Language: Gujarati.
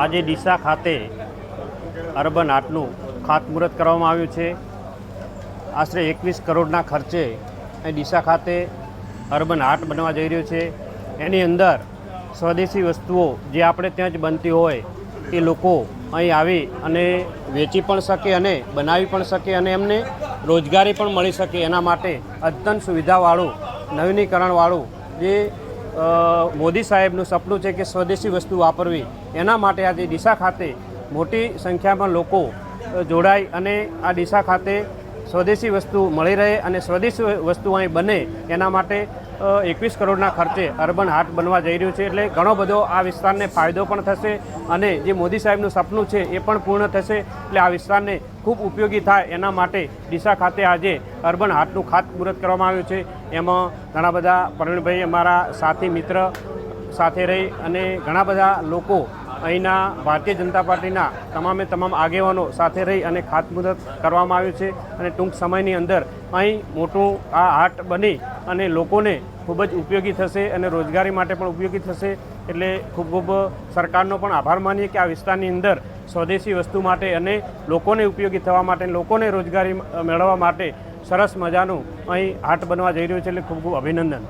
આજે ડીસા ખાતે અર્બન હાટનું ખાતમુહૂર્ત કરવામાં આવ્યું છે। આશરે 21 કરોડના ખર્ચે અહીં ડીસા ખાતે અર્બન હાટ બનવા જઈ રહ્યું છે। એની અંદર સ્વદેશી વસ્તુઓ જે આપણે ત્યાં જ બનતી હોય એ લોકો અહીં આવી અને વેચી પણ શકે અને બનાવી પણ શકે અને એમને રોજગારી પણ મળી શકે એના માટે અદ્યતન સુવિધાવાળું નવીનીકરણવાળું જે મોદી સાહેબનું સપનું છે કે સ્વદેશી વસ્તુ વાપરવી, એના માટે આજે ડીસા ખાતે મોટી સંખ્યામાં લોકો જોડાઈ અને આ ડીસા ખાતે સ્વદેશી વસ્તુ મળી રહે અને સ્વદેશી વસ્તુ અહીં બને એના માટે 21 કરોડના ખર્ચે અર્બન હાટ બનવા જઈ રહ્યું છે। એટલે ઘણો બધો આ વિસ્તારને ફાયદો પણ થશે અને જે મોદી સાહેબનું સપનું છે એ પણ પૂર્ણ થશે। એટલે આ વિસ્તારને ખૂબ ઉપયોગી થાય એના માટે ડીસા ખાતે આજે અર્બન હાટનું ખાતમુહૂર્ત કરવામાં આવ્યું છે। એમાં ઘણા બધા પ્રવીણભાઈ અમારા સાથી મિત્ર સાથે રહી અને ઘણા બધા લોકો અહીંના ભારતીય જનતા પાર્ટીના તમામ આગેવાનો સાથે રહી અને ખાતમુહૂર્ત કરવામાં આવ્યું છે અને ટૂંક સમયની અંદર અહીં મોટું આ હાટ બની અને લોકોને ખૂબ જ ઉપયોગી થશે અને રોજગારી માટે પણ ઉપયોગી થશે। એટલે ખૂબ ખૂબ સરકારનો પણ આભાર માનીએ કે આ વિસ્તારની અંદર સ્વદેશી વસ્તુ માટે અને લોકોને ઉપયોગી થવા માટે, લોકોને રોજગારી મેળવવા માટે સરસ મજાનું અહીં હાટ બનવા જઈ રહ્યું છે। એટલે ખૂબ ખૂબ અભિનંદન।